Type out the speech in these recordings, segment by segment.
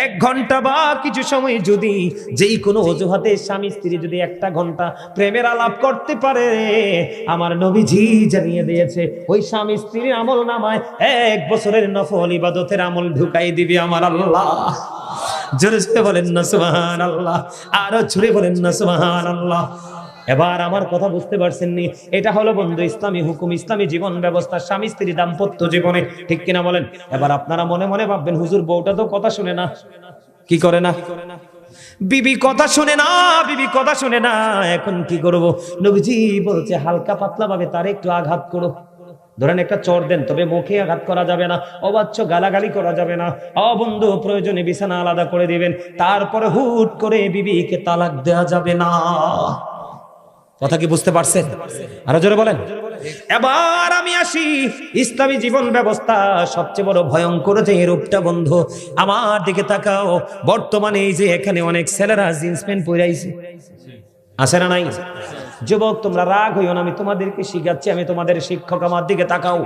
এক ঘন্টা বা কিছু সময় যদি যেই কোনো অজুহাতে স্বামী স্ত্রী যদি একটা ঘন্টা প্রেমের আলাপ করতে পারে, আমার নবীজি জানিয়ে দিয়েছে ওই স্বামী স্ত্রীর আমল নামায় 1 বছরের নফল ইবাদতের আমল ঢুকাই দিবি আমার আল্লাহ। জোরে জোরে বলেন না সুবহানাল্লাহ, আরো জোরে বলেন না সুবহানাল্লাহ। এবার আমার কথা বুঝতে পারছেন নি? এটা হলো বন্ধু ইসলামী হুকুম, ইসলামী জীবন ব্যবস্থা, স্বামী স্ত্রী দাম্পত্য জীবনে, ঠিক কিনা বলেন? এবার আপনারা মনে মনে ভাববেন, হুজুর বউটা তো কথা শুনে না, কি করে না? বিবি কথা শুনে না, বিবি কথা শুনে না, এখন কি করব? নবীজি বলছে হালকা পাতলা ভাবে তার একটু আঘাত করো। ধরেন একটা চড় দেন, তবে মুখে আঘাত করা যাবে না, অবাচ্য গালাগালি করা যাবে না, বন্ধু প্রয়োজনে বিছানা আলাদা করে দিবেন, তারপরে হুট করে বিবিকে তালাক দেওয়া যাবে না। কথা কি বুঝতে পারছেন? আরো জোরে বলেন। এবার আমি আসি ইসলামী জীবন ব্যবস্থা সবচেয়ে বড় ভয়ঙ্কর যে রূপটা বন্ধু, আমার দিকে তাকাও। বর্তমানে এই যে এখানে অনেক ছেলেরা জিন্স প্যান্ট পরে আইছে, আছে না নাই? যুবক তোমরা রাগ হইও না, আমি তোমাদেরকে শিখাচ্ছি, আমি তোমাদের শিক্ষক, আমার দিকে তাকাও।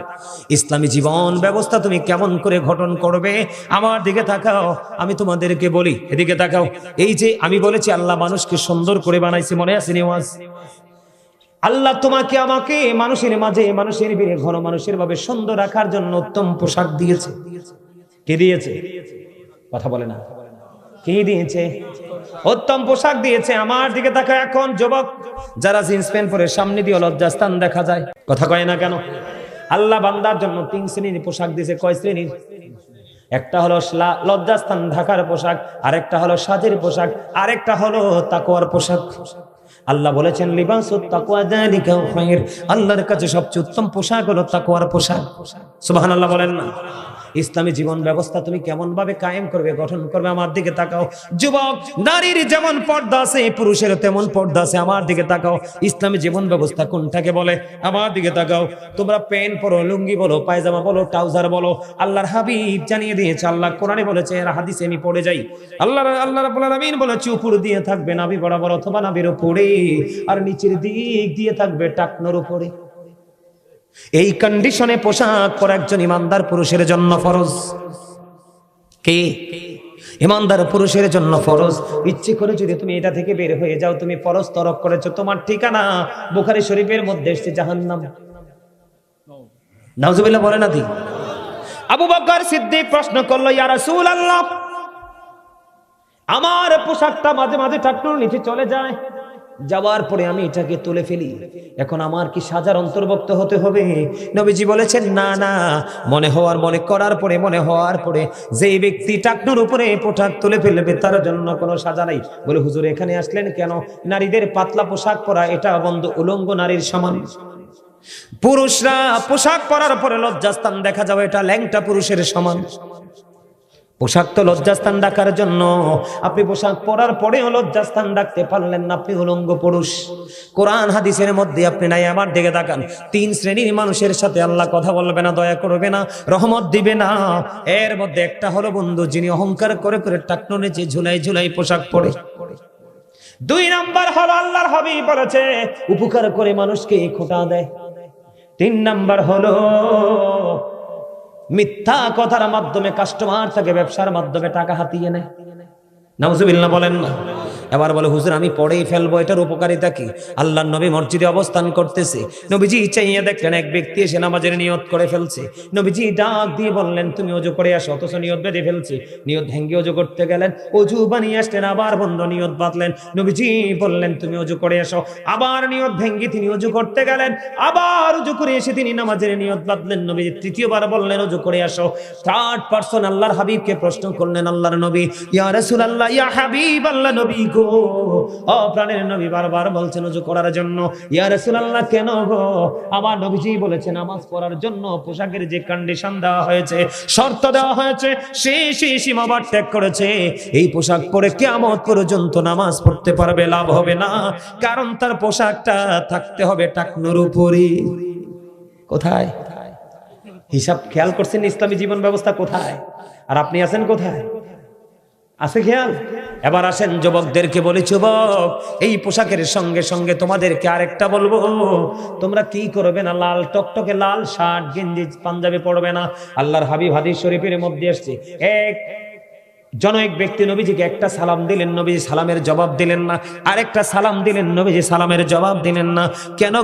ইসলামী জীবন ব্যবস্থা তুমি কেমন করে গঠন করবে আমার দিকে তাকাও, আমি তোমাদেরকে বলি। এদিকে তাকাও। এই যে আমি বলেছি আল্লাহ মানুষকে সুন্দর করে বানাইছে, মনে আছে নিওয়াজ? আল্লাহ তোমাকে আমাকে মানুষের মাঝে, মানুষের ভিড়ে ঘন মানুষের ভাবে সুন্দর রাখার জন্য উত্তম পোশাক দিয়েছে। কে দিয়েছে? কথা বলে না। কে দিয়েছে? উত্তম পোশাক দিয়েছে। আমার দিকে তাকা এখন যুবক, যারা জিন্স প্যান্ট পরে সামনে দিয়ে লজ্জাস্থান দেখা যায়, কথা কয় না কেন? আল্লাহ বান্দার জন্য 3 শ্রেণীর পোশাক দিয়েছে। কয় শ্রেণীর? একটা হলো লজ্জাস্থান ঢাকার পোশাক, আরেকটা হলো সাজের পোশাক, আরেকটা হলো তাকওয়ার পোশাক। আল্লাহ বলেছেন লিবাসুত তাকওয়া যালিকা খায়র, আল্লাহর কাছে সবচেয়ে উত্তম পোশাক হলো তাকওয়ার পোশাক। সুবহানাল্লাহ বলেন না? ইসলামী জীবন ব্যবস্থা তুমি কেমন ভাবে কায়েম করবে, গঠন করবে, আমার দিকে তাকাও। যুবক, নারীর যেমন পর্দা আছে পুরুষের তেমন পর্দা আছে, আমার দিকে তাকাও। ইসলামী জীবন ব্যবস্থা কোনটাকে বলে আমার দিকে তাকাও। তোমরা প্যান্ট পরো, লুঙ্গি বলো, পায়জামা বলো, ট্রাউজার বলো, আল্লাহর হাবিব জানিয়ে দিয়েছে, আল্লাহ কোরআনে বলেছে, এর হাদিসে আমি পড়ে যাই। আল্লাহ রাব্বুল আলামিন বলেছে উপর দিয়ে থাকবে নাভি বরাবর অথবা নাভির উপরে, আর নিচের দিক দিয়ে থাকবে টাকনোর উপরে। এই কন্ডিশনে পোশাক পরা একজন ইমানদার পুরুষের জন্য ফরজ। কে? ইমানদার পুরুষের জন্য ফরজ। ইচ্ছে করে যদি তুমি এটা থেকে বের হয়ে যাও, তুমি ফরজ তরক করেছো, তোমার ঠিকানা বুখারী শরীফের মধ্যে এসেছে জাহান্নাম। নাউজুবিল্লাহ বলে না? আবু বকর সিদ্দিক প্রশ্ন করলো, ইয়া রাসূলুল্লাহ, আমার পোশাকটা মাঝে মাঝে টাকনুর নিচে চলে যায়, যাওয়ার পরে আমি এটাকে তুলে ফেলি, এখন আমার কি সাজার অন্তর্ভুক্ত হতে হবে? নবীজি বলেছেন না না, মনে হওয়ার পরে যে ব্যক্তি টাকনুর উপরে পোশাক তুলে ফেলবে তার জন্য কোনো সাজা নাই। বলে হুজুর এখানে আসলেন কেন? নারীদের পাতলা পোশাক পরা এটা বন্ধু উলঙ্গ নারীর সমান। পুরুষরা পোশাক পরার পরে লজ্জাস্থান দেখা যাবে, এটা ল্যাংটা পুরুষের সমান। পোশাক তো লজ্জাস্থান ঢাকার জন্য, আপনি পোশাক পরার পরেও লজ্জাস্থান ঢাকতে পারলেন না, আপনি উলঙ্গ পুরুষ। কোরআন হাদিসের মধ্যে আপনি নাই। আমার দিকে তাকান। 3 শ্রেণীর মানুষের সাথে আল্লাহ কথা বলবে না, দয়া করবে না, রহমত দিবে না। এর মধ্যে একটা হলো বন্ধু, যিনি অহংকার করে করে টাকনো নিচে ঝুলাই ঝুলাই পোশাক পরে। 2 নাম্বার হলো আল্লাহর হাবিব বলেছে উপকার করে মানুষকে খোঁটা দেয়। 3 নাম্বার হলো মিথ্যা কথার মাধ্যমে কাস্টমার থেকে ব্যবসার মাধ্যমে টাকা হাতিয়ে নেয়। নাউজুবিল্লাহ বলেন না? এবার বলে হুজুর আমি পড়েই ফেলবো, এটার উপকারিতা কি? আল্লাহর নবী মসজিদে অবস্থান করতেছে, নবীজি চাইয়ে দেখলেন এক ব্যক্তি এসে নামাজের নিয়ত করে ফেলছে। নবীজি ডাক দিয়ে বললেন তুমি ওযু করে আসো, অথচ নিয়ত বেঁধে ফেলছে। নিয়ত ভেঙে ওযু করতে গেলেন, ওযু বানিয়ে আসলেন, আবার বন্ধ, নিয়ত বাঁধলেন। নবীজি বললেন তুমি ওযু করে আসো, আবার নিয়ত ভেঙে তিনি ওযু করতে গেলেন, আবার ওযু করে এসে তিনি নামাজের নিয়ত বাঁধলেন। নবীজি তৃতীয়বার বললেন ওযু করে আসো। 3rd পারসন আল্লাহর হাবিবকে প্রশ্ন করলেন, আল্লাহর নবী, ইয়া রাসূলুল্লাহ, ইয়া হাবিবাল্লাহ, নবী গো, ও প্রাণের নবী বারবার বলছেন ওযু করার জন্য। ইয়া রাসূলুল্লাহ কেন গো? আমার নবীজি বলেছেন নামাজ পড়ার জন্য পোশাকের যে কন্ডিশন দেওয়া হয়েছে, শর্ত দেওয়া হয়েছে, সেই সীমাবার ত্যাগ করেছে। এই পোশাক পরে কিয়ামত পর্যন্ত নামাজ পড়তে পারবে, লাভ হবে না, কারণ তার পোশাকটা থাকতে হবে টাকনুর উপরে। কোথায়? হিসাব খেয়াল করছেন? ইসলামী জীবন ব্যবস্থা কোথায়? আর আপনি আছেন কোথায়? আছে খেয়াল? এবার আসেন যুবকদেরকে বলি, যুবক এই পোশাকের সঙ্গে সঙ্গে তোমাদেরকে আরেকটা বলবো, তোমরা কি করবে না, লাল টকটকে লাল শার্ট গেঞ্জি পাঞ্জাবি পরবে না। আল্লাহর হাবিব হাদিস শরীফের মধ্যে আসছে, এক জনৈক ব্যক্তি নবীজিকে একটা সালাম দিলেন, নবীজি সালামের জবাব দিলেন না। আরেকটা সালাম দিলেন, নবীজি সালামের জবাব দিলেন না। কেন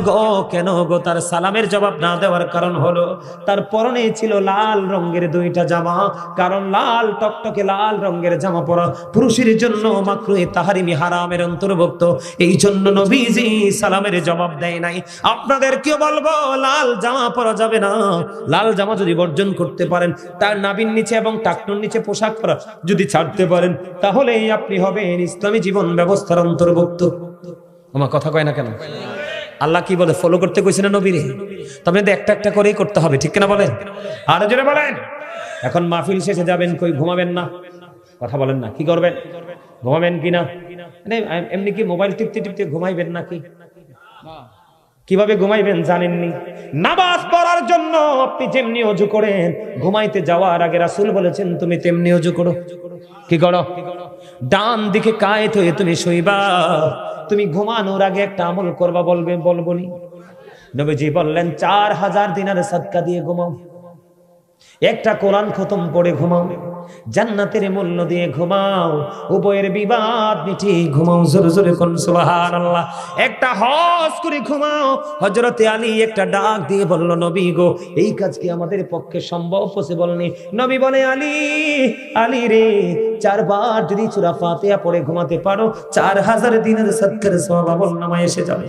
গো? তার সালামের জবাব না দেওয়ার কারণ হলো তার পরনে ছিল লাল রঙের দুইটা জামা। কারণ লাল টকটকে লাল রঙের জামা পরা পুরুষের জন্য মাকরুহে তাহরিমি হারামের অন্তর্ভুক্ত। এই জন্য নবীজি সালামের জবাব দেয় নাই। আপনাদেরকেও বলবো, লাল জামা পরা যাবে না। লাল জামা যদি বর্জন করতে পারেন, তার নাভির নিচে এবং টাকনুর নিচে পোশাক পরা যদি ছাড়তে পারেন, তাহলেই আপনি হবেন ইসলামী জীবন ব্যবস্থার অন্তর্ভুক্ত। আমার কথা কয় না কেন? আল্লাহ কি বলে? ফলো করতে কইছে না নবীরে? তবে একটা একটা করেই করতে হবে, ঠিক কিনা বলেন? আরো জোরে বলেন। এখন মাহফিল শেষে যাবেন, কই ঘুমাবেন না? কথা বলেন না, কি করবেন? ঘুমাবেন কিনা? মানে এমনি কি মোবাইল টিপতে টিপতে ঘুমাইবেন নাকি? কিভাবে ঘুমাইবেন জানেননি? নামাজ পড়ার জন্য আপনি যেমনি ওযু করেন, ঘুমাইতে যাওয়ার আগে রাসূল বলেছেন তুমি তেমনি ওযু করো। কি করো? ডান দিকে কায়েত হয়ে তুমি শুইবা। তুমি ঘুমানোর আগে একটা আমল করবা, বলবনি? নবীজি বললেন 4000 দিনার সাদকা দিয়ে ঘুমাও, একটা কোরআন খতম পড়ে ঘুমাও, জান্নাতের মূল্য দিয়ে ঘুমাও, উভয়ের বিবাদ মিটিয়ে ঘুমাও। জোরে জোরে কোন সুবহানাল্লাহ। একটা হজ করে ঘুমাও। হযরতে আলী একটা ডাক দিয়ে বলল, নবী গো, এই কাজ কি আমাদের পক্ষে সম্ভব? পসিবল নেই। নবী বলে, আলী রে, 4 বার যদি সূরা ফাতিহা পড়ে ঘুমাতে পারো, 4000 দিনের সদকার সওয়াব আমলনামায় এসে যাবে।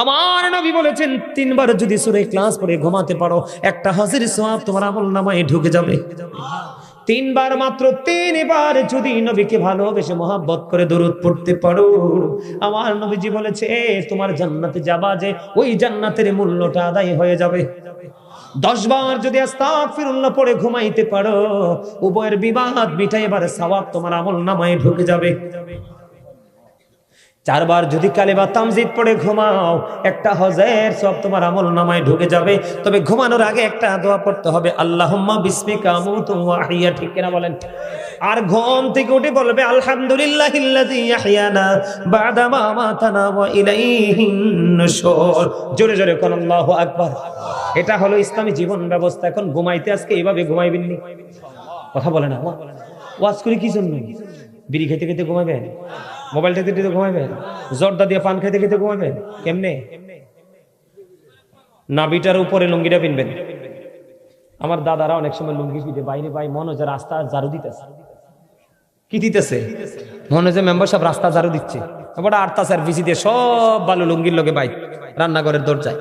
আমার নবী বলেছেন 3 বার যদি সূরা ইখলাস পড়ে ঘুমাতে পারো, একটা হজের সওয়াব তোমার আমলনামায় ঢুকে যাবে। 3 বার, মাত্র 3 বার যদি নবীকে ভালোবেসে মহব্বত করে দরুদ পড়তে পারো, আমার নবীজি বলেছে তোমার জান্নাতে যাবা যে, ওই জান্নাতের মূল্যটা আদায় হয়ে যাবে। 10 বার যদি আস্তাগফিরুল্লাহ পড়ে ঘুমাইতে পারো, উভয়ের বিবাদ মিটাই, এবার সওয়াব তোমার আমলনামায় ঢুকে যাবে। 4 বার যদি কালেমা তামজিদ পড়ে ঘুমাও, একটা হজের সব তোমার আমলনামায় ঢুকে যাবে। তবে ঘুমানোর আগে একটা দোয়া পড়তে হবে, আল্লাহুম্মা বিসমিকা আমুতু ওয়া আহইয়া, ঠিক কিনা বলেন? আর ঘুম থেকে উঠে বলবে আলহামদুলিল্লাহিল্লাযী ইয়াহইয়ানা বা'দা মা আমাতানা ওয়া ইলাইহিন নুশুর। জোরে জোরে কোন আল্লাহু আকবার। এটা হলো ইসলামী জীবন ব্যবস্থা। এখন ঘুমাইতে আজকে এইভাবে ঘুমাইবেন নি? কথা বলে না। ওয়াজ করি কি জন্য? বিড়ি খেতে খেতে ঘুমাবেন? মোবাইল টেতে টেতে ঘুমাবেন? জর্দা দিয়ে পান খেতে খেতে ঘুমাবেন? কেমনে? নাভিটার উপরে লুঙ্গিটা পিনবেন। আমার দাদারা অনেক সময় লুঙ্গি পিঠে বাইরে পাই, মনে হয় রাস্তা ঝাড়ু দিতেছে। কি দিতেছে? মনে হয় মেম্বার সাহেব রাস্তা ঝাড়ু দিচ্ছে। বড় আটতাছে ভিসি দিয়ে সব বালু লুঙ্গির লগে বাইক রান্নাঘরের দরজায়।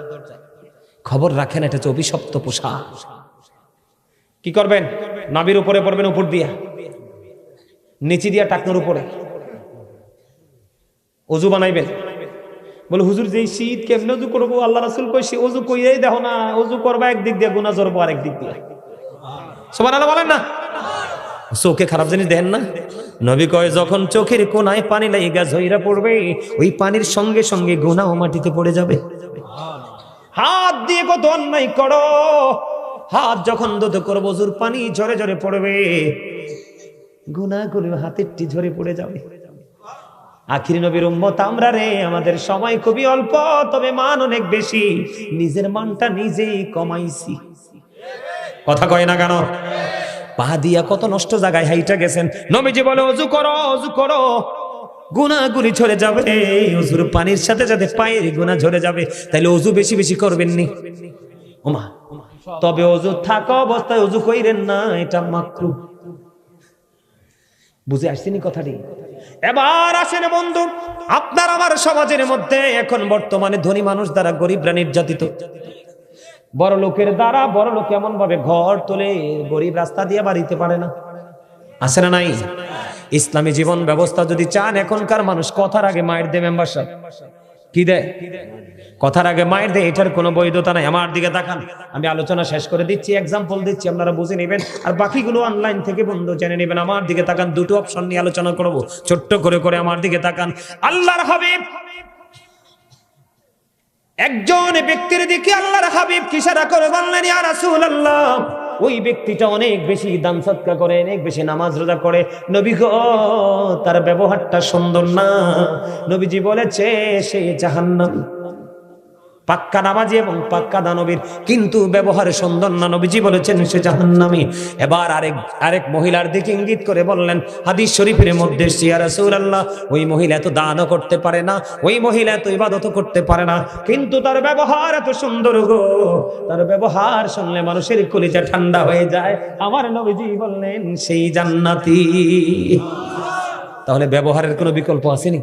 খবর রাখেন, এটা হচ্ছে অভিশপ্ত পোশাক। কি করবেন? নাভির উপরে পড়বেন, উপর দিয়া, নিচে দিয়া টাকনোর উপরে ওযু বানাইবেন। বলে হুজুর যে শীত কেমনে ওযু করবো? আল্লাহ রাসূল কইছে ওযু কইরাই দেখো না, ওযু করবা একদিক দিয়ে, গুনাহ জরব আরেক দিক দিয়ে। সুবহানাল্লাহ বলেন না? চোখে খারাপ জিনিস দেখেন না? নবী কয় যখন চোখের কোনায় পানি লাগা ঝইরা পড়বে, ওই পানির সঙ্গে সঙ্গে গুনাহ মাটিতে পড়ে যাবে। হাত দিয়ে কত অন্যায় করো, হাত যখন ধুতে করবো, ওযুর পানি ঝরে ঝরে পড়বে, গুনাহগুলো হাতের টি ঝরে পড়ে যাবে। আখির নবীর উম্মত আমরা রে, আমাদের সময় খুবই অল্প, তবে মান অনেক বেশি। নিজের মানটা নিজেই কমাইছি। কথা কয় না কেন? পা দিয়া কত নষ্ট জায়গায় হাইটা গেছেন। নবীজি বলে ওযু করো, ওযু করো, গুনাহগুলি ঝরে যাবে। ওযুর পানির সাথে সাথে পায়ের গুনাহ ঝরে যাবে। তাইলে ওযু বেশি বেশি করবেন নি? ওমা, তবে ওযু থাকা অবস্থায় ওযু কইরেন না, এটা মাকরুহ। বুঝে আসছেনি কথাটি? এবার আসেন বন্ধু, আপনার আমার সমাজের মধ্যে এখন বর্তমানে ধনী মানুষ দ্বারা গরিবরা নির্যাতিত, বড় লোকের দ্বারা বড় লোক এমন ভাবে ঘর তোলে, গরিব রাস্তা দিয়ে বাড়িতে পারে না। আছে না নাই? ইসলামী জীবন ব্যবস্থা যদি চান, এখনকার মানুষ কথার আগে মায়ের দেয়। মেম্বার সাহেব কি দেয়? কথার আগে মায়ের দেয়। এটার কোনো বৈধতা নাই। আমার দিকে তাকান, আমি আলোচনা শেষ করে দিচ্ছি, এক্সাম্পল দিচ্ছি, আপনারা বুঝে নেবেন, আর বাকিগুলো অনলাইন থেকে বন্ধু জেনে নেবেন। আমার দিকে তাকান, দুটো অপশন নিয়ে আলোচনা করব, ছোট্ট করে করে আমার দিকে তাকান। আল্লাহর হাবিব, একজন ব্যক্তির দিকে আল্লাহর হাবিব ইশারা করে বললেন, ইয়া রাসূলুল্লাহ, ওই ব্যক্তিটা অনেক বেশি দান সদকা করে, অনেক বেশি নামাজ রোজা করে, নবী গো তার ব্যবহারটা সুন্দর না। নবীজি বলেছে সে জাহান্নামী। পাক্কা নামাজি এবং পাক্কা দানবীর, কিন্তু ব্যবহারে সুন্দর না, নবীজি বলেছেন সে জাহান্নামী। এবার আরেক মহিলার দিকে ইঙ্গিত করে বললেন, হাদিস শরীফের মধ্যে, ইয়া রাসূলুল্লাহ, ওই মহিলা এত দানও করতে পারে না, ওই মহিলা এত ইবাদতও করতে পারে না, কিন্তু তার ব্যবহার এত সুন্দর গো, তার ব্যবহার শুনলে মানুষের কলিজা ঠান্ডা হয়ে যায়। আমার নবীজি বললেন সেই জান্নাতি। তাহলে ব্যবহারের কোনো বিকল্প আসেনি?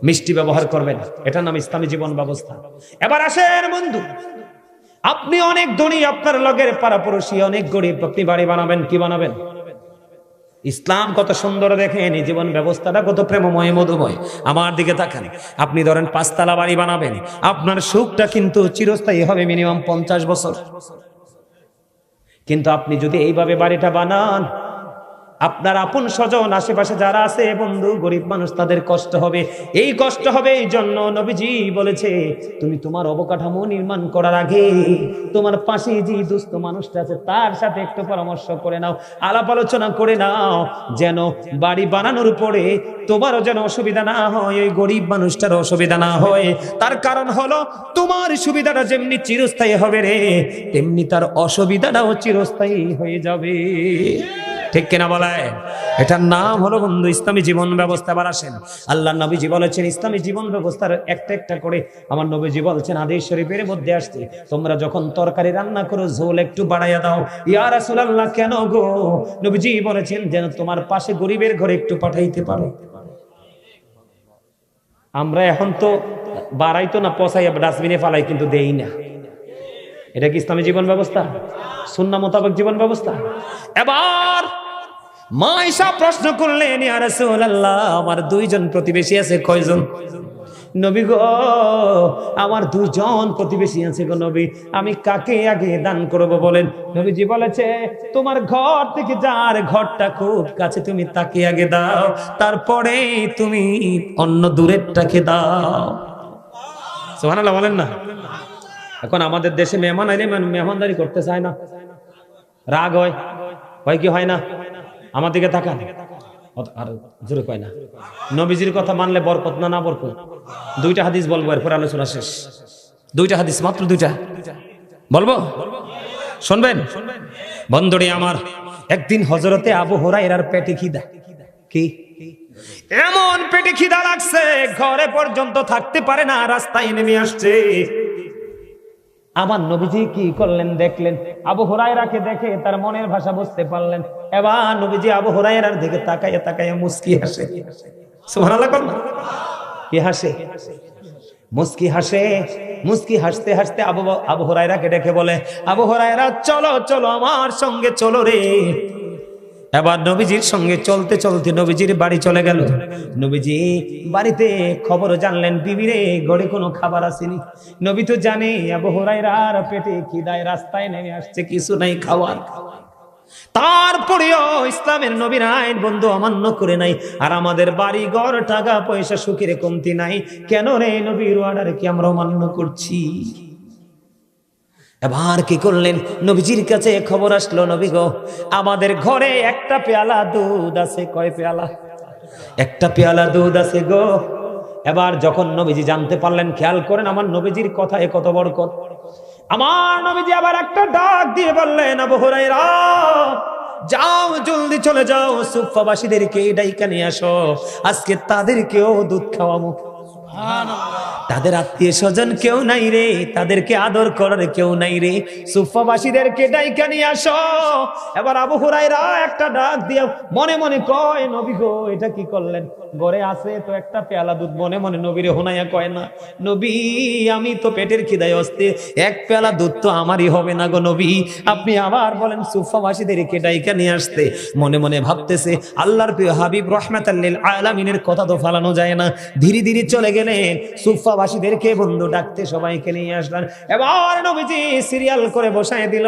মিষ্টি ব্যবহার করবেন, এটার নাম ইসলামী জীবন ব্যবস্থা। এবার আসেন বন্ধু, আপনি অনেক ধনী, আপনার লগের পাড়াপড়শি অনেক গরিব, আপনি বাড়ি বানাবেন, কি বানাবেন? ইসলাম কত সুন্দর দেখেন, এই জীবন ব্যবস্থাটা কত প্রেমময় মধুময়। আমার দিকে তাকান, আপনি ধরেন 5 তলা বাড়ি বানাবেন, আপনার সুখটা কিন্তু চিরস্থায়ী হবে, মিনিমাম 50 বছর। কিন্তু আপনি যদি এইভাবে বাড়িটা বানান, আপনার আপন স্বজন আশেপাশে যারা আছে বন্ধু, গরিব মানুষ, তাদের কষ্ট হবে। এই কষ্ট হবে এই জন্য নবীজি বলেছে, তুমি তোমার অবকাঠামো নির্মাণ করার আগে তোমার পাশে যে দুস্থ মানুষটা আছে তার সাথে একটু পরামর্শ করে নাও, আলাপ আলোচনা করে নাও, যেন বাড়ি বানানোর পরে তোমারও যেন অসুবিধা না হয়, ওই গরিব মানুষটার অসুবিধা না হয়। তার কারণ হলো, তোমার সুবিধাটা যেমনি চিরস্থায়ী হবে রে, তেমনি তার অসুবিধাটাও চিরস্থায়ী হয়ে যাবে। ঠিক কিনা বলায়? এটার নাম হলো বন্ধু ইসলামী জীবন ব্যবস্থা। আবার আসেন, আল্লাহ নবীজি বলেছেন ইসলামী জীবন ব্যবস্থার একটা একটা করে, আমার নবীজি বলছেন হাদিস শরীফের মধ্যে আসছে, তোমরা যখন তরকারি রান্না করো ঝোল একটু বাড়াইয়া দাও। ইয়া রাসূলুল্লাহ, কেন গো? নবীজি বলেছেন যেন তোমার পাশে গরিবের ঘরে একটু পাঠাইতে পারো। আমরা এখন তো বাড়াইতো না, পচাইয়া ডাস্টবিনে ফালাই, কিন্তু দেই না। এটা কি ইসলামী জীবন ব্যবস্থা? সুন্নাহ মোতাবেক জীবন ব্যবস্থা? এবার মা ঈসা প্রশ্ন করলেন, ইয়া রাসূলুল্লাহ, আমার 2 জন প্রতিবেশী আছে। কয়জন? নবী গো, আমার 2 জন প্রতিবেশী আছে গো নবী, আমি কাকে আগে দান করব বলেন? নবীজি বলেছে, তোমার ঘর থেকে যার ঘরটা খুব কাছে তুমি তাকে আগে দাও, তারপরে তুমি অন্য দূরেরটাকে দাও। সুবহানাল্লাহ বলেন না? এখন আমাদের দেশে মেহমান আইলে মেহমানদারি করতে চায় না, রাগ হয়, হয় কি হয় না? আমার দিকে তাকান, আর জোরে কয় না। নবীজির কথা মানলে বরকত না, না বরকত? 2টা হাদিস বলবো, এরপর আলোচনা শেষ। 2টা হাদিস, মাত্র 2টা বলবো, শুনবেন বন্ধুরে আমার। একদিন হযরতে আবু হুরায়রার পেটে খিদা, কি এমন পেটে খিদা লাগছে, ঘরে পর্যন্ত থাকতে পারে না, রাস্তায় নেমে আসছে। আমার নবীজি কি করলেন দেখলেন, আবু হুরায়রাকে দেখে তার মনের ভাষা বুঝতে পারলেন। এবার নবীজি আবু হুরায়রার দিকে তাকাইয়া তাকাইয়া মুস্কি হাসে। সুবহানাল্লাহ করুন। কি হাসে? মুস্কি হাসে। মুস্কি হাসতে হাসতে আবু হুরায়রাকে ডেকে বলে, আবু হুরায়রা, চলো চলো আমার সঙ্গে চলো রে। এবার নবীজির সঙ্গে চলতে চলতে নবীজির বাড়ি চলে গেল। নবীজি বাড়িতে খবর জানলেন, বিবিরে ঘরে কোনো খাবার আসেনি। নবী তো জানে আবু হুরায়রার পেটে খিদায় রাস্তায় নেমে আসছে, কিছু নাই খাওয়ার। তারপরেও ইসলামের নবীর আইন বন্ধু অমান্য করে নাই। আর আমাদের বাড়ি ঘর, টাকা পয়সা, সুখের কমতি নাই, কেন রে নবীর অর্ডার কি আমরা অমান্য করছি? এবার কি করলেন, নবীজির কাছে খবর আসলো, নবী গো, আমাদের ঘরে একটা পেয়ালা দুধ আছে। কয় পেয়ালা? একটা পেয়ালা দুধ আছে গো। এবার যখন নবীজি জানতে পারলেন, খেয়াল করেন আমার নবীজির কথায় কত বরকত। আমার নবীজি আবার একটা ডাক দিয়ে বললেন, আবু হুরায়রা, যাও জলদি চলে যাও, সুফফাবাসীদেরকে ডাইকা নিয়ে আসো, আজকে তাদেরকেও দুধ খাওয়াবো। তাদের আত্মীয় স্বজন কেউ নাই রে, তাদেরকে আদর করার কেউ নাই রে, সুফফাবাসীদেরকে ডাইকা নিয়ে আসো। এবার আবু হুরায়রা একটা ডাক দিয়ে মনে মনে কয়, নবী গো, এটা কি করলেন? ঘরে আছে তো একটা পেয়ালা দুধ, মনে মনে নবীরে হুনাইয়া কয় না, নবী আমি তো পেটের খিদায় অস্তে, 1 পেয়ালা দুধ তো আমারই হবে না গো নবী, আপনি আবার বলেন সুফফাবাসীদেরকে ডাইকা নিয়ে আসতে। মনে মনে ভাবতেছে, আল্লাহর প্রিয় হাবিব রাহমাতাল লিল আলামিনের কথা তো ফালানো যায় না। ধীরে ধীরে চলে গেলেন, সুফফাবাসীদেরকে বন্ধু ডাকতে সবাইকে নিয়ে আসলেন। এবার নবীজি সিরিয়াল করে বসায় দিল।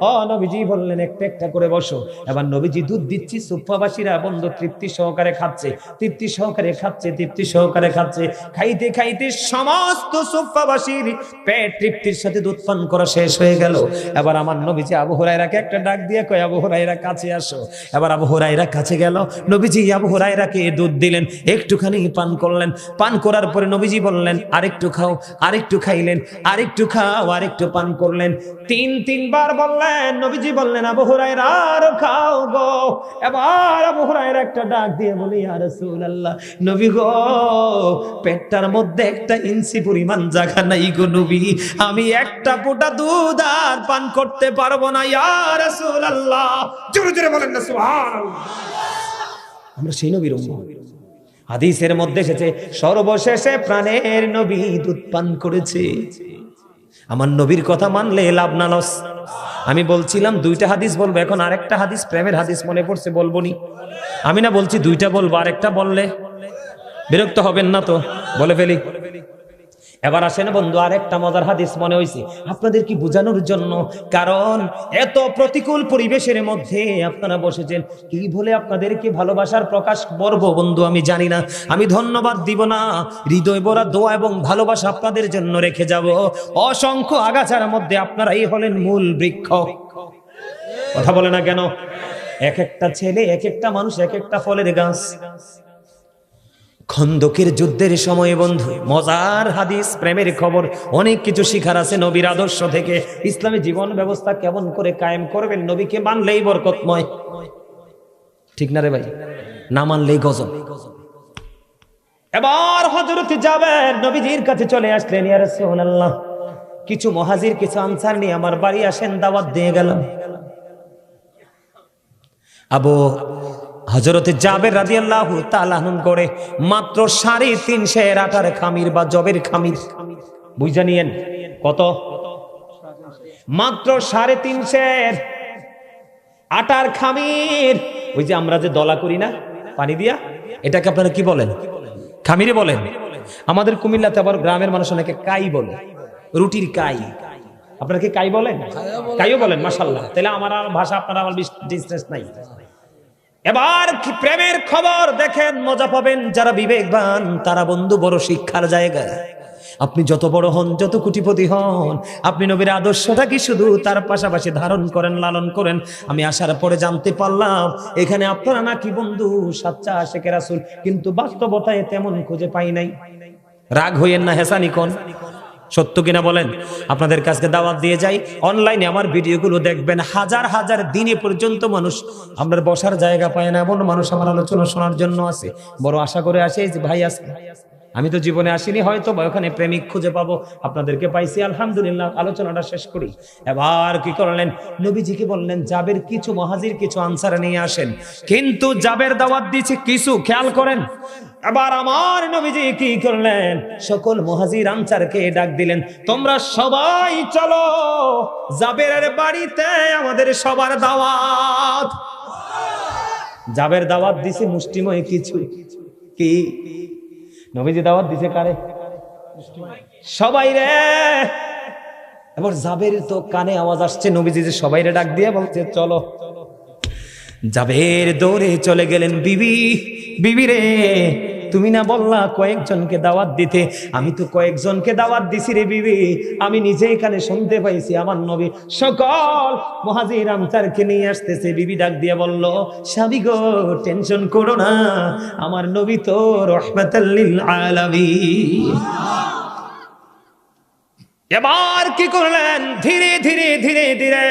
ও নবীজি বললেন, একটা একটা করে বসো। এবার নবীজি দুধ দিচ্ছি, সুফফাবাসীরা বন্ধু তৃপ্তি সহকারে খাচ্ছে, তৃপ্তি সহকারে খাচ্ছে, তৃপ্তি সহকারে খাচ্ছে। খাইতে খাইতে সমস্ত সুফফাবাসীর পেট তৃপ্তির সাথে দুধ পান করা শেষ হয়ে গেল। এবার আমার নবীজি আবু হুরায়রাকে একটা ডাক দিয়ে কয়, আবু হুরায়রা কাছে আসো। এবার আবু হুরায়রা কাছে গেল, নবীজি আবু হুরায়রাকে দুধ দিলেন, একটুখানি পান করলেন। পান করার পরে নবীজি বললেন, আরেকটু খাও, আরেকটু খাইলেন, আরেকটু খাও, আরেকটু পান করলেন। তিনবার বললেন, নবীজি বললেন আবু হুরায়রা আরো খাও গো। এবার আবু হুরায়রা একটা ডাক দিয়ে বলে ইয়া রাসূলুল্লাহ, নবী গো পেটটার মধ্যে একটা ইঞ্চি পরিমাণ জায়গা নাই গো নবী, আমি একটা ফোঁটা দুধ আর পান করতে পারবো না ইয়া রাসূলুল্লাহ। জোরে জোরে বলেন না সুবহানাল্লাহ। আমরা সেই নবীর উম্মত। হাদিসের মধ্যে এসেছে সর্বশেষে প্রাণের নবী দুধ পান করেছে। আমার নবীর কথা মানলে লাভ না লস। আমি বলছিলাম দুইটা হাদিস বলবো, এখন আরেকটা হাদিস প্রেমের হাদিস মনে পড়ছে, বলবো নি? আমি না বলছি দুইটা বলবো, আরেকটা বললে বিরক্ত হবেন না তো? বলে ফেলি। এবার আসেন বন্ধু, আরেকটা মজার হাদিস মনে হয়েছে আপনাদের কি বোঝানোর জন্য, কারণ এত প্রতিকূল পরিবেশের মধ্যে আপনারা বসেছেন, কি বলে আপনাদেরকে ভালোবাসার প্রকাশ করব বন্ধু আমি জানি না। আমি ধন্যবাদ দিব না, হৃদয় ভরা দোয়া এবং ভালোবাসা আপনাদের জন্য রেখে যাব। অসংখ্য আগাছার মধ্যে আপনারাই হলেন মূল বৃক্ষ। কথা বলে না কেন? এক একটা ছেলে, এক একটা মানুষ, এক একটা ফলের গাছ। খন্দকের যুদ্ধের সময় বন্ধু মজার হাদিস, প্রেমের খবর, অনেক কিছু শিখার আছে নবীর আদর্শ থেকে। ইসলামী জীবন ব্যবস্থা কেমন করে কায়েম করবেন, নবীকে মানলেই বরকতময়, ঠিক না রে ভাই? না মানলেই গজব। এবার হযরত জাবের নবীজির কাছে চলে আসলেন, ইয়া রাসূলুল্লাহ কিছু মুহাজির কিছু আনসার নিয়ে আমার বাড়ি আসেন, দাওয়াত দিয়ে গেলাম। হযরতে জাবের রাদিয়াল্লাহু তাআলা আনহু করে মাত্র 350 আটার খামির বা জবের খামির, বুঝা নিয়েন কত? মাত্র 350 আটার খামির। ওই যে আমরা যে দলা করি না পানি দিয়া, এটাকে আপনারা কি বলেন? খামিরে বলেন। আমাদের কুমিল্লাতে আবার গ্রামের মানুষ অনেকে কাই বলে, রুটির কাই। আপনারা কি কাই বলেন? কাইও বলেন, মাশাআল্লাহ। তাহলে আমার ভাষা আপনারা আমার ডিস্টেন্স নাই। এবার প্রেমের খবর দেখেন, মজা পাবেন। যারা বিবেকবান তারা বন্ধু বড় শিক্ষার জায়গা। আপনি যত বড় হন, যত কোটিপতি হন, আপনি নবীর আদর্শটা কি শুধু তার পাশাপাশি ধারণ করেন, লালন করেন। আমি আসার পরে জানতে পারলাম এখানে আপনারা নাকি বন্ধু সাচ্চা আশিকে রাসূল, কিন্তু বাস্তবতায় তেমন খুঁজে পাই নাই। রাগ হইয়েন না, হেসানি কোন সত্য কিনা বলেন? আপনাদের কাছে দাওয়াত দিয়ে যাই, অনলাইনে আমার ভিডিওগুলো দেখবেন। হাজার হাজার দিনে পর্যন্ত মানুষ আমরা বসার জায়গা পায় না, এমন মানুষ আমার আলোচনা শোনার জন্য আছে। বড় আশা করে আসে যে ভাই আছে, আমি তো জীবনে আসিনি, হয়তো বা ওখানে প্রেমিক খুঁজে পাবো, আপনাদেরকে পাইছি, আলহামদুলিল্লাহ। আলোচনাটা শেষ করি। এবার কি করলেন, নবীজিকে বললেন জাবের কিছু মুহাজির কিছু আনসার নিয়ে আসেন, কিন্তু জাবের দাওয়াত দিয়েছে কিছু, খেয়াল করেন। এবার আমার নবীজি কি করলেন, সকল মুহাজির আনসারকে ডাক দিলেন, তোমরা সবাই চলো জাবেরের বাড়িতে, আমাদের সবার দাওয়াত। জাবের দাওয়াত দিছে মুষ্টিময় কিছু, কি নবীজি দাওয়াত দিছে কারে? সবাই রে। এবার জাবের তো কানে আওয়াজ আসছে, নবীজি যে সবাই রে ডাক দিয়ে বলছে চলো। জাবের দৌড়ে চলে গেলেন, বিবি বিবি রে তুমি না বললা কয়েকজনকে দাওয়াত দিতে, আমি তো কয়েকজনকে দাওয়াত দিছি রে বিবি, আমি নিজে এখানে শুনতে পাইছি আমার নবী সকল মুহাজির আনসারকে নিয়ে আসতেছে। বিবি ডাক দিয়ে বলল, স্বামী গো টেনশন করো না, আমার নবী তো রাহমাতাল লিল আলামিন। এবার কি করলেন, ধীরে ধীরে ধীরে ধীরে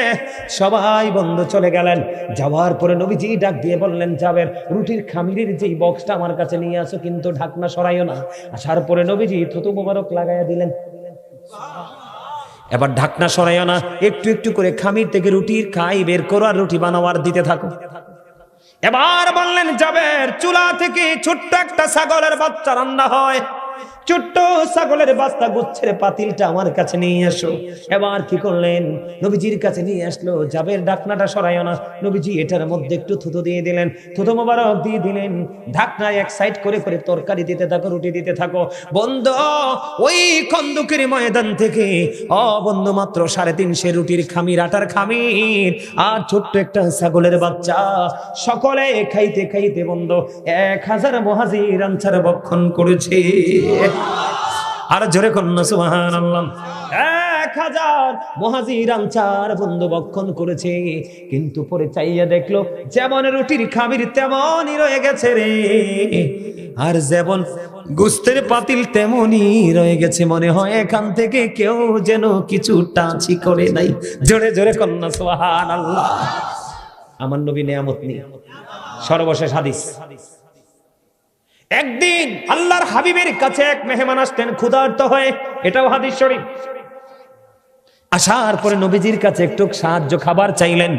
সবাই বন্ধ চলে গেলেন। যাওয়ার পরে নবীজি ডাক দিয়ে বললেন, জাবের রুটির খামিরের যেই বক্সটা আমার কাছে নিয়ে আসো, কিন্তু ঢাকনা সরাইও না। আসার পরে নবীজি থুতু মোবারক লাগাইয়া দিলেন। এবার ঢাকনা সরাইও না, একটু একটু করে খামির থেকে রুটির খাই বের করো আর রুটি বানাওয়ার দিতে থাকো। এবার বললেন, জাবের চুলা থেকে ছোট্ট একটা ছাগলের বাচ্চা রান্না হয়, ছোট্ট ছাগলের বাচ্চা গুচ্ছের পাতিলটা আমার কাছে নিয়ে আসো। এবার কি করলেন, নবীজির কাছে নিয়ে আসলো। জাবের ঢাকনাটা সরাইও না, নবীজি এটার মধ্যে একটু থুতু দিয়ে দিলেন, থুতু মোবারক দিয়ে দিলেন। ঢাকনা এক সাইড করে করে তরকারি দিতে থাকো, রুটি দিতে থাকো। বন্ধু ওই খন্দকের ময়দান থেকে বন্ধু মাত্র 350 রুটির খামির, আটার খামির আর ছোট্ট একটা ছাগলের বাচ্চা, সকলে খাইতে খাইতে বন্ধু 1000 মুহাজির আনসার ভক্ষণ করেছে। আর জোরে কন্যা সুবহানাল্লাহ। 1000 মুহাজির আনসার বন্ধু ভক্ষণ করেছে, কিন্তু পরে চাইয়া দেখলো যেমন রুটির খামির তেমনই রয়ে গেছে রে। আর যেমন গোস্তের পাতিল তেমনি রয়ে গেছে, মনে হয় এখান থেকে কেউ যেন কিছু টাচই করে নাই। জোরে জোরে কন্যা সুবহানাল্লাহ। আমার নবী নেয়ামত নেই। সর্বশেষ হাদিস, একদিন আল্লাহর হাবিবের কাছে এক মেহমান আসতেন ক্ষুধার্ত হয়ে, এটাও হাদিস শরীফ। আসার পরে নবীজির কাছে একটু সাহায্য খাবার চাইলেন।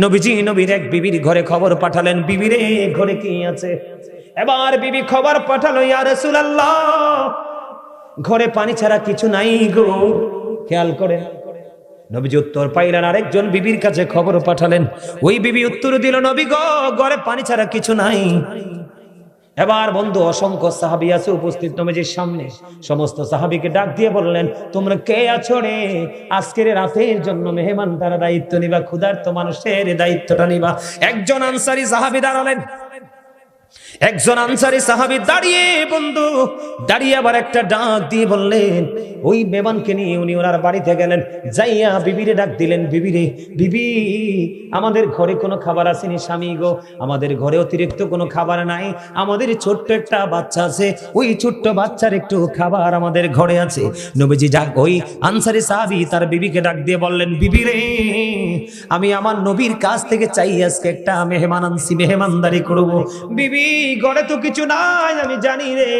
নবীজি নবীর এক বিবির ঘরে খবর পাঠালেন, বিবিরে ঘরে কি আছে? এবার বিবি খবর পাঠালো, ইয়া রাসূলুল্লাহ ঘরে পানি ছাড়া কিছু নাই গো। খেয়াল করে নবীজি উত্তর পাইলেন, আরেকজন বিবির কাছে খবর পাঠালেন। ওই বিবি উত্তর দিল, নবী গো ঘরে পানি ছাড়া কিছু নাই। এবার বন্ধু অসংখ্য সাহাবী আছে উপস্থিত নবীজির সামনে। সমস্ত সাহাবীকে ডাক দিয়ে বললেন, তোমরা কে আছো রে? আজকের রাতের জন্য মেহমান তারা দায়িত্ব নিবা, ক্ষুধার্ত মানুষের দায়িত্বটা নিবা। একজন আনসারী সাহাবী দাঁড়ালেন। একজন আনসারী সাহাবী দাঁড়িয়ে বন্ধু দাঁড়িয়ে আবার একটা ডাক দিয়ে বললেন, ওই মেহমানকে নিয়ে উনি ওনার বাড়িতে গেলেন, যাইয়া বিবিরে ডাক দিলেন, বিবিরে, বিবি আমাদের ঘরে কোনো খাবার আসেনি স্বামী গো, আমাদের ঘরে অতিরিক্ত কোনো খাবার নাই, আমাদের ছোট্ট একটা বাচ্চা আছে, ওই ছোট্ট বাচ্চার একটু খাবার আমাদের ঘরে আছে। নবীজি ওই আনসারী সাহাবী তার বিবিকে ডাক দিয়ে বললেন, বিবিরে আমি আমার নবীর কাছ থেকে চাই আজকে একটা মেহমান আনছি, মেহমানদারি করব। বিবি ঘরে তো কিছু নাই, আমি জানি রে,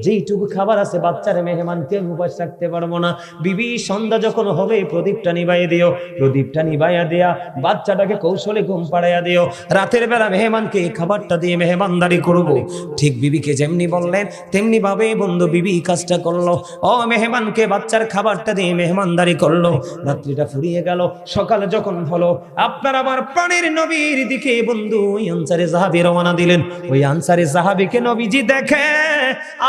যেইটুকু খাবার আছে বাচ্চার মেহমানকে উপাস রাখতে পারবো না। বিবি সন্ধ্যা যখন হবে প্রদীপটা নিভাইয়া দিও, প্রদীপটা নিভাইয়া দেয়া বাচ্চাটাকে কৌশলে ঘুম পাড়াইয়া দিও, রাতের বেলা মেহমানকে খাবারটা দিয়ে মেহমানদারি করব। ঠিক বিবিকে যেমনি বললেন তেমনি ভাবে বন্ধু বিবি কাজটা করলো। ও মেহমানকে বাচ্চার খাবারটা দিয়ে মেহমানদারি করলো। রাত্রিটা ফুরিয়ে গেল, সকালে যখন হলো আপনার আমার প্রাণের নবীর দিকে বন্ধু ওই আনসারী সাহাবী রওনা দিলেন। ওই আনসারী সাহাবীকে নবীজি দেখে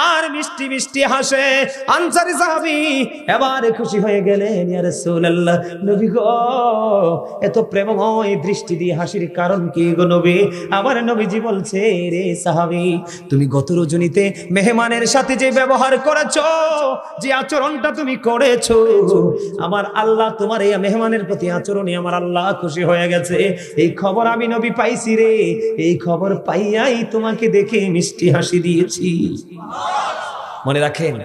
আর মিষ্টি মিষ্টি হাসে। আনসারী সাহাবী এবারে খুশি হয়ে গেলেন, ইয়া রাসূলুল্লাহ নবী গো এত প্রেমময় দৃষ্টি দিয়ে হাসির কারণ কি গো নবী? আমার নবীজি বলছে, রে সাহাবী তুমি গত রজনীতে মেহমানের সাথে যে ব্যবহার করেছো, যে আচরণটা তুমি করেছো, আমার আল্লাহ তোমার এই মেহমানের প্রতি আচরণে আমার আল্লাহ খুশি হয়ে গেছে। এই খবর আমি নবী পাইছি রে, এই খবর পাইয়াই তোমাকে দেখে মিষ্টি হাসি দিয়েছি। মনে রাখেন,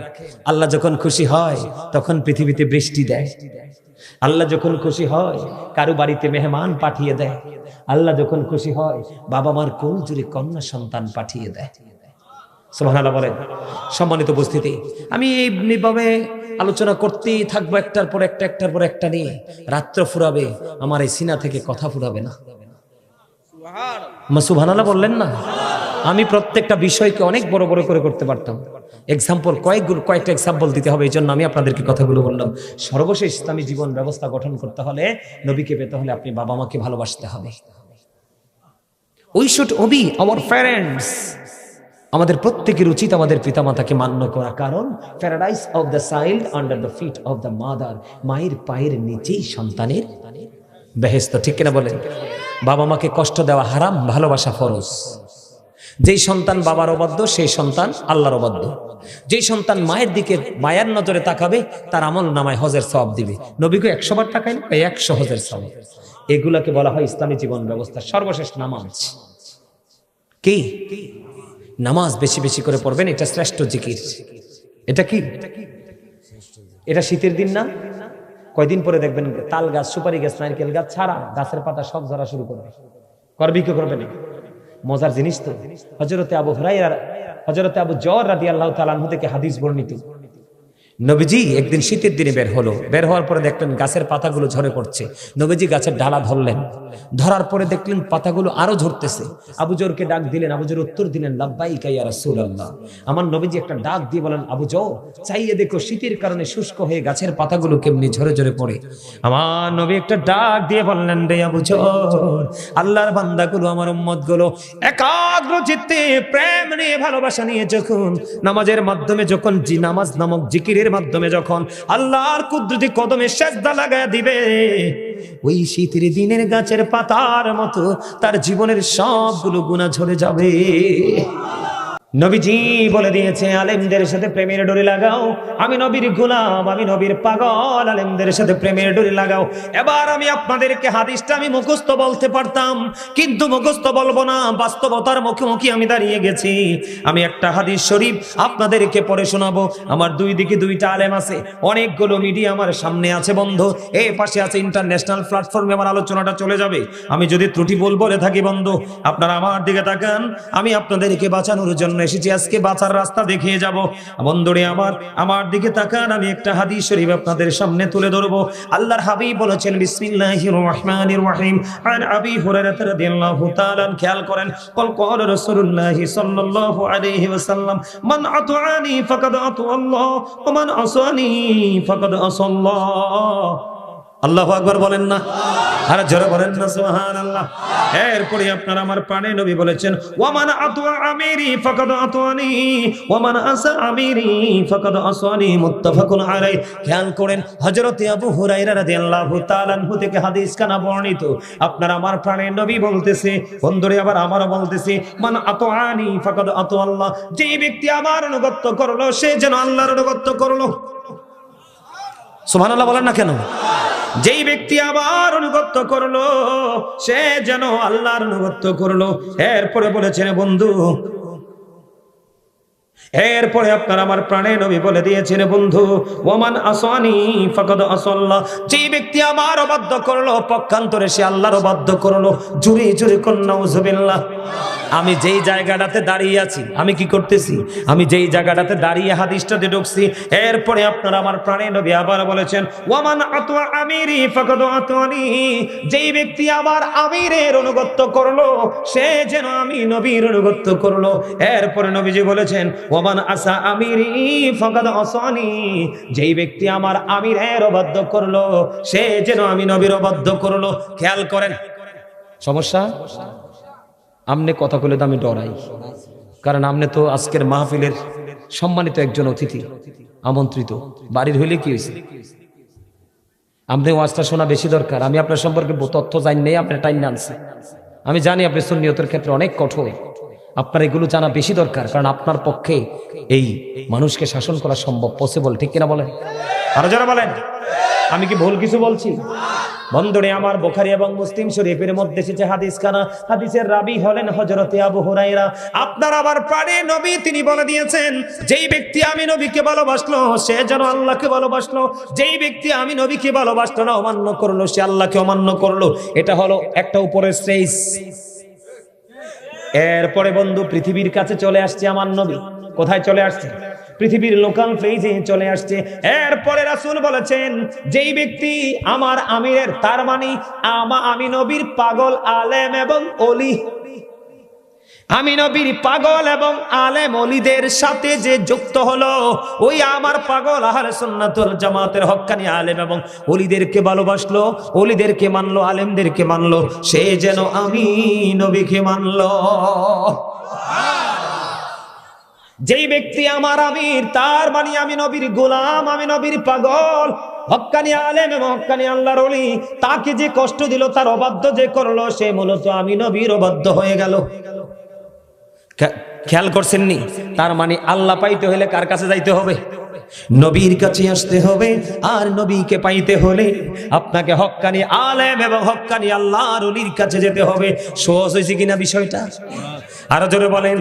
আল্লাহ যখন খুশি হয় তখন পৃথিবীতে বৃষ্টি দেয়। আল্লাহ যখন খুশি হয় কারো বাড়িতে মেহমান পাঠিয়ে দেয়। আল্লাহ যখন খুশি হয় বাবা মার কোল জুড়ে কন্যা সন্তান পাঠিয়ে দেয়। সুবহানাল্লাহ বলেন। সম্মানিত উপস্থিতি, আমি এইভাবে আলোচনা করতেই থাকবো, একটার পর একটা, একটার পর একটা নিয়ে। রাত্র ফুরাবে, আমার এই সিনা থেকে কথা ফুরাবে না। সুবহানাল্লাহ বললেন না? আমি প্রত্যেকটা বিষয়কে অনেক বড় বড় করে করতে পারতাম। এক্সাম্পল কয়েকটা এক্সাম্পল দিতে হবে, এই জন্য আমি আপনাদেরকে কথাগুলো বললাম। সর্বশেষ ইসলামী জীবন ব্যবস্থা গঠন করতে হলে, নবীকে পেতে হলে আপনি বাবা মাকে ভালোবাসতে হবে। We should obey our parents. আমাদের প্রত্যেকের উচিত আমাদের পিতামাতাকে মান্য করা, কারণ paradise of the child under the feet of the mother. মায়ের পায়ের নিচেই সন্তানের বেহেশত, ঠিক কিনা বলেন? বাবা মাকে কষ্ট দেওয়া হারাম, ভালোবাসা ফরজ। যেই সন্তান বাবার অবাধ্য সেই সন্তান আল্লাহর অবাধ্য। যেই সন্তান মায়ের দিকে মায়ের নজরে তাকাবে তার আমল নামায় হজের সওয়াব দিবে। নবীকে 100 বার তাকায় না, 100 হজের সওয়াব। এগুলাকে বলা হয় ইসলামী জীবন ব্যবস্থা। সর্বশেষ নামাজ। কি নামাজ বেশি বেশি করে পড়বেন, এটা শ্রেষ্ঠ জিকির। এটা কি? এটা শীতের দিন না, কয়দিন পরে দেখবেন তাল গাছ, সুপারি গাছ, নারকেল গাছ ছাড়া গাছের পাতা সব ঝরা শুরু করবে। করবি কি করবে না? মজার জিনিস তো। হযরতে আবু হুরায়রা, হযরতে আবু যর রাদিয়াল্লাহু তাআলা আনহু থেকে হাদিস বর্ণিত। নবীজি একদিন শীতের দিনে বের হলো। বের হওয়ার পরে দেখলেন গাছের পাতাগুলো ঝরে পড়ছে। নবীজি গাছের ডালা ধরলেন, ধরার পরে দেখলেন পাতাগুলো আরো ঝরতেছে। আবু যরকে ডাক দিলেন, আবু যর উত্তর দিলেন, লাব্বাইকা ইয়া রাসূলুল্লাহ। আমার নবীজি একটা ডাক দিয়ে বলেন, আবু যর চাইয়ে দেখো শীতের কারণে শুষ্ক হয়ে গাছের পাতাগুলো কেমনি ঝরে ঝরে পড়ে। আমার নবী একটা ডাক দিয়ে বললেন, রে আবু যর, আল্লাহর বান্দাগুলো, আমার উম্মতগুলো একাগ্র চিত্তে প্রেম নিয়ে, ভালোবাসা নিয়ে যখন নামাজের মাধ্যমে, যখন নামাজ নামক জিকিরের মাধ্যমে যখন আল্লাহর কুদরতি কদমে সেজদা লাগায় দিবে, ওই শীতের দিনের গাছের পাতার মতো তার জীবনের সবগুলো গুনাহ ঝরে যাবে। নবীজি বলে দিয়েছে আলেমদের সাথে প্রেমের ডোরি লাগাও। আমি নবীর গোলাম, আমি নবীর পাগল, আলেমদের সাথে প্রেমের ডোরি লাগাও। এবার আমি আপনাদেরকে হাদিসটা আমি মুখস্থ বলতে পারতাম, কিন্তু মুখস্থ বলবো না, বাস্তবতার মুখোমুখি আমি দাঁড়িয়ে গেছি। আমি একটা হাদিস শরীফ আপনাদেরকে পড়ে শোনাবো। আমার দুই দিকে দুইটা আলেম আছে, অনেকগুলো মিডিয়া আমার সামনে আছে বন্ধু, এই পাশে আছে ইন্টারন্যাশনাল প্ল্যাটফর্মে আমার আলোচনাটা চলে যাবে। আমি যদি ত্রুটি বলে থাকি বন্ধু, আপনারা আমার দিকে তাকান। আমি আপনাদেরকে বাঁচানোর জন্য এসেছি, আজকে বাঁচার রাস্তা দেখিয়ে যাব। বন্ধুরে আমার দিকে তাকান, আমি একটা হাদিস শরীফ আপনাদের সামনে তুলে ধরবো। আল্লাহর হাবিব বলেছেন বিসমিল্লাহির রহমানির রহিম আন আবি হুরায়রা রাদিয়াল্লাহু তাআলা, খেয়াল করেন, ক্বাল রাসূলুল্লাহি সাল্লাল্লাহু আলাইহি ওয়াসাল্লাম মান আতাআনি ফাকাদ আতাআল্লাহ ওয়া মান আসানি ফাকাদ আসাল্লাহ। আল্লাহু আকবার বলেন না, আর জোরে বলেন না সুবহানাল্লাহ। এরপরে আপনারা আমার প্রাণে নবী বলেছেন ওয়ামান আতুয়া আমিরি ফাকাদ আতুয়ানি ওয়ামান আসা আমিরি ফাকাদ আসানি, মুত্তাফাকুন আলাইহি। খেয়াল করেন, হযরত আবু হুরায়রা রাদিয়াল্লাহু তাআলা আনহু থেকে হাদিস কানা বর্ণিত। আপনারা আমার প্রাণে নবী বলতেছে, বন্ধুরে আবার আমারও বলতেছে, মান আতুয়ানি ফাকাদ আতুয়াল্লাহ, যে ব্যক্তি আমার অনুগত করলো সে যেন আল্লাহর অনুগত করলো। সুবহানাল্লাহ বলেন না কেন? যেই ব্যক্তি আবার অনুগত করলো সে যেন আল্লাহর অনুগত করলো। এরপরে বলেছেন বন্ধু, এরপরে আপনার আমার প্রাণে নবী বলে দিয়েছেন বন্ধু ওমান আসানি ফাকাদ আসাল্লাহ, যে ব্যক্তি আমার অবাধ্য করলো পক্ষান্তরে সে আল্লাহর অবাধ্য করলো। জুরি জুরি কোন নাউজুবিল্লাহ। আমি যেই জায়গাটাতে দাঁড়িয়ে আছি, আমি কি করতেছি? আমি যেই জায়গাটাতে দাঁড়িয়ে হাদিসটাতে ঢুকছি। এরপরে আপনারা আমার প্রাণে নবী আবার বলেছেন ওয়ামান আতুয়া আমিরি ফাকাদ আতুয়ানি, যেই ব্যক্তি আমার আমিরের অনুগত করলো সে যেন আমি নবীর অনুগত করলো। এরপরে নবীজি বলেছেন ওয়ামান আসা আমিরি ফাকাদ আসানি, যেই ব্যক্তি আমার আমিরের অবাধ্য করলো সে যেন আমি নবীর অবাধ্য করলো। খেয়াল করেন, সমস্যা আমনে কথা বলে তো আমি ডরাই, কারণ আমনে তো আজকের মাহফিলের সম্মানিত একজন অতিথি, আমন্ত্রিত। বাড়ির হইলে কি হয়েছে, আমনে ওয়াজটা শোনা বেশি দরকার। আমি আপনার সম্পর্কে তথ্য জানি নেই, আপনার টাইম আনছে। আমি জানি আপনি সুন্নিয়তের ক্ষেত্রে অনেক কঠোর, আপনার এগুলো জানা বেশি দরকার, কারণ আপনার পক্ষে এই মানুষকে শাসন করা সম্ভব, পসিবল, ঠিক কিনা বলেন? আরো যারা বলেন, আমি কি ভুল কিছু বলছি? বন্ধুরে আমার বুখারী এবং মুসলিম শরীফের মধ্যে এসেছে হাদিস খানা, হাদিসের রাবী হলেন হযরত আবু হুরায়রা। আপনার আবার প্রাণে নবী তিনি বলে দিয়েছেন যেই ব্যক্তি আমি নবীকে ভালোবাসলো সে যেন আল্লাহকে ভালোবাসলো, যেই ব্যক্তি আমি নবীকে ভালোবাসলো না, অমান্য করলো, সে আল্লাহকে অমান্য করলো। এটা হলো একটা উপরের স্টেজ। এরপরে বন্ধু পৃথিবীর কাছে চলে আসছে আমার নবী। কোথায় চলে আসছে? পৃথিবীর লোকাল ফেজে চলে আসছে। এরপরে রাসূল বলেছেন যেই ব্যক্তি আমার আমিরের, তার মানে আমি নবীর পাগল আলেম এবং ওলি, আমি নবীর পাগল এবং আলেম ওলিদের সাথে যে যুক্ত হলো, ওই আমার পাগল আহলে সুন্নাত ওয়াল জামাতের হক্কানি আলেম এবং ওলিদেরকে ভালোবাসলো, ওলিদেরকে মানলো, আলেমদেরকে মানলো, সে যেন আমি নবীকে মানলো। যেই ব্যক্তি আমার আমির, তার মানে আমি নবীর গোলাম, আমি নবীর পাগল, হক্কানি আলেম এবং হক্কানি আল্লাহর ওলি। তাকে যে কষ্ট দিল, তার অবাধ্য যে করলো, সে মূলত আমি নবীর অবাধ্য হয়ে গেল। খেয়াল করছেন নি? তার মানে আল্লাহ পাইতে হলে কার কাছে যাইতে হবে? নবীর কাছে আসতে হবে। আর নবীকে পাইতে হলে আপনাকে হক্কানি আলেম এবং হক্কানি আল্লাহর ওলির কাছে যেতে হবে। সহজ হয়েছে কিনা বিষয়টা? আরো জোরে বলেন।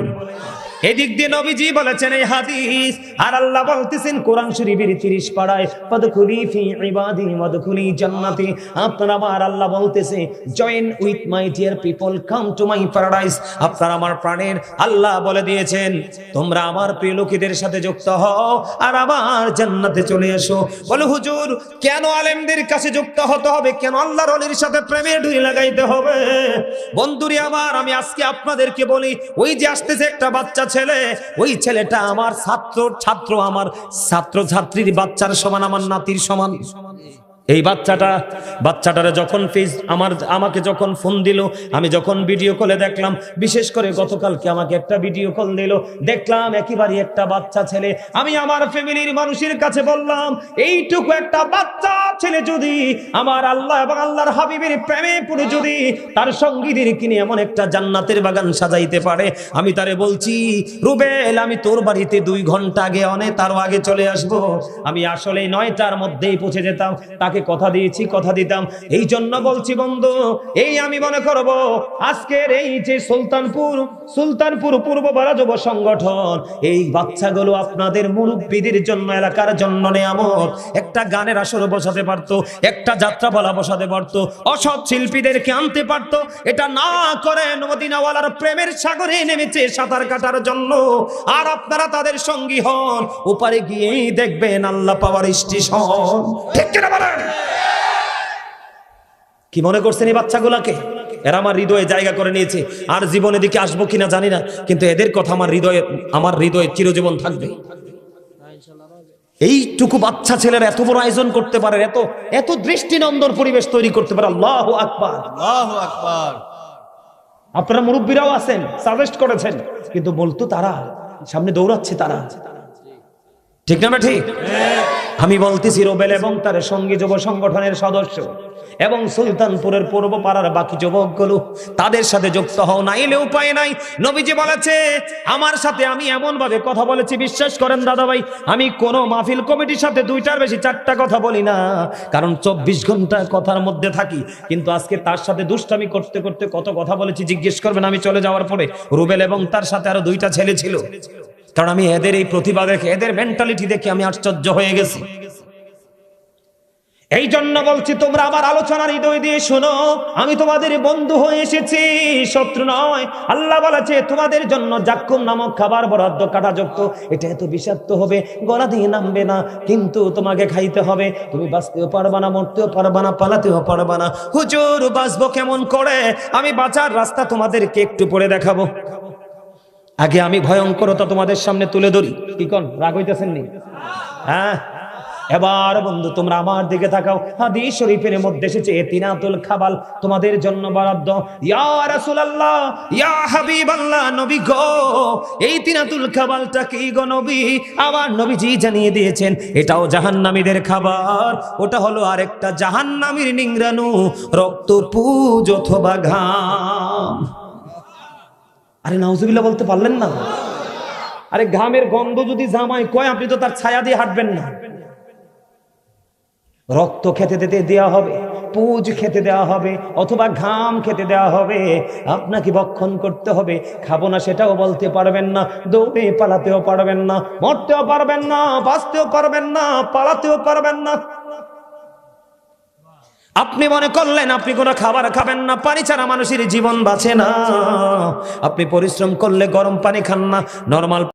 এদিক দিয়ে নবীজি বলেছেন এই হাদিস, আর আল্লাহ বলতেছেন কোরআন শরীফের 30 পারায় ফাদখুলি ফি ইবাদি ওয়াদখুলি জান্নাতি। আপনারা আমার আল্লাহ বলতেছে join with my dear people, come to my paradise. আপনারা আমার প্রাণের আল্লাহ বলে দিয়েছেন তোমরা আমার প্রিয় লোকেদের সাথে যুক্ত হও আর আমার জান্নাতে চলে এসো। বলে হুজুর কেন আলেমদের কাছে যুক্ত হতে হবে, কেন আল্লাহর ওলির সাথে প্রেমের ডুরি লাগাইতে হবে? বন্ধুরে আমার, আমি আজকে আপনাদেরকে বলি, ওই যে আসতেছে একটা বাচ্চা ছেলে, ওই ছেলেটা আমার ছাত্র, আমার ছাত্র ছাত্রীর বাচ্চার সমান, আমার নাতির সমান। এই বাচ্চাটারে যখন আমাকে যখন ফোন দিল, আমি যখন ভিডিও কলে দেখলাম, বিশেষ করে গতকালকে আমাকে একটা ভিডিও কল দিল, দেখলাম একেবারে একটা বাচ্চা ছেলে। আমি আমার ফ্যামিলির মানুষের কাছে বললাম, এইটুকু একটা বাচ্চা ছেলে যদি আমার আল্লাহ এবং আল্লাহর হাবিবের প্রেমে পড়ে যদি তার সঙ্গীদের কিনে এমন একটা জান্নাতের বাগান সাজাইতে পারে, আমি তারে বলছি, রুবেল আমি তোর বাড়িতে 2 ঘন্টা আগে তারও আগে চলে আসব। আমি আসলে 9টার মধ্যেই পৌঁছে যেতাম, তাকে কথা দিয়েছি, কথা দিতাম। এই জন্য বলছি বন্ধু, এই আমি মনে করব আজকের এই যে সুলতানপুর পূর্ব বারা যুব সংগঠন, এই বাচ্চাগুলো আপনাদের মুরব্বীদের জন্য, এলাকার জন্য নিয়ামত। একটা গানের আসর বসাতে পারতো, একটা যাত্রাপালা বসাতে পারতো, অসৎ শিল্পীদেরকে আনতে পারতো। এটা না করে মদিনাওয়ালার প্রেমের সাগরে নেমেছে সাঁতার কাটার জন্য। আর আপনারা তাদের সঙ্গী হন, ওপারে গিয়েই দেখবেন আল্লাহ পাওয়ার স্টেশন। ঠিক কিনা বলেন? কি মনে করছেন এই বাচ্চাগুলাকে? এরা আমার হৃদয়ে জায়গা করে নিয়েছে। আর জীবনে দিকে আসবো কিনা জানি না, কিন্তু এদের কথা আমার হৃদয়ে চিরজীবন থাকবে। এইটুকু বাচ্চা ছেলেরা এত বড় আয়োজন করতে পারে, এত দৃষ্টিনন্দন পরিবেশ তৈরি করতে পারে। আল্লাহু আকবার, আল্লাহু আকবার। আপনারা মুরব্বীরাও আছেন, সাজেস্ট করেছেন, কিন্তু বলতো তারা সামনে দৌড়াচ্ছে তারা। ঠিক না? ঠিক। আমি বলতেছি, রুবেল এবং তার সঙ্গী যুব সংগঠনের সদস্য এবং সুলতানপুরের পূর্ব পাড়ার বাকি যুবকগুলো, তাদের সাথে যুক্ত হও, নাইলে উপায় নাই। নবীজি বলেছে আমার সাথে, আমি এমন ভাবে কথা বলেছি, বিশ্বাস করেন দাদা ভাই, আমি কোন মাহফিল কমিটির সাথে 2টার বেশি 4টা কথা বলি না, কারণ 24 ঘন্টা কথার মধ্যে থাকি। কিন্তু আজকে তার সাথে দুষ্টামি করতে করতে কত কথা বলেছি জিজ্ঞেস করবেন আমি চলে যাওয়ার পরে। রুবেল এবং তার সাথে আরো 2টা ছেলে ছিল, কারণ আমি এদের এই প্রতিভা দেখে, এদের মেন্টালিটি দেখে আমি আশ্চর্য হয়ে গেছি। এই জন্য বলছি, তোমরা আমার আলোচনার হৃদয় দিয়ে শোনো, আমি তোমাদের বন্ধু হয়ে এসেছি, শত্রু নয়। আল্লাহ বলেছে তোমাদের জন্য জাক্কুম নামক খাবার বরাদ্দ, কাটাযুক্ত। এটা এত বিষাক্ত হবে, গলা দিয়ে নামবে না, কিন্তু তোমাকে খাইতে হবে। তুমি বাঁচতেও পারবা না, মরতেও পারবা না, পালাতেও পারবা না। হুজুর বাঁচবো কেমন করে? আমি বাঁচার রাস্তা তোমাদেরকে একটু পড়ে দেখাবো। আগে আমি ভয়ঙ্করতা তোমাদের সামনে তুলে ধরি। কি কোন রাগ হইতেছেন নি? হ্যাঁ, এবার বন্ধু তোমরা আমার দিকে তাকাও। হাদিস শরীফের মধ্যে এসেছে তিনাতুল খাবাল তোমাদের জন্য বরাদ্দ। ইয়া রাসূলুল্লাহ, ইয়া হাবিবাল্লাহ, নবী গো, এই তিনাতুল খাবালটা কি গো নবী? আমার নবীজি জানিয়ে দিয়েছেন এটাও জাহান্নামীদের খাবার। ওটা হলো আরেকটা জাহান্নামীর নিংড়ানো রক্ত, পুজ অথবা ঘাম। আরে নাউজুবিল্লাহ বলতে পারলেন না? আরে ঘামের গন্ধ যদি জামায় কয়, আপনি তো তার ছায়া দিয়ে হাঁটবেন না। রক্ত খেতে দেওয়া হবে, পুজ খেতে দেওয়া হবে, অথবা ঘাম খেতে দেওয়া হবে। আপনাকে ভক্ষণ করতে হবে। খাবো না সেটাও বলতে পারবেন না, দৌড়ে পালাতেও পারবেন না, মরতেও পারবেন না, বাঁচতেও পারবেন না, পালাতেও পারবেন না। আপনি মনে করলেন আপনি কোনো খাবার খাবেন না, পানি ছাড়া মানুষের জীবন বাঁচে না। আপনি পরিশ্রম করলে গরম পানি খান না, নরমাল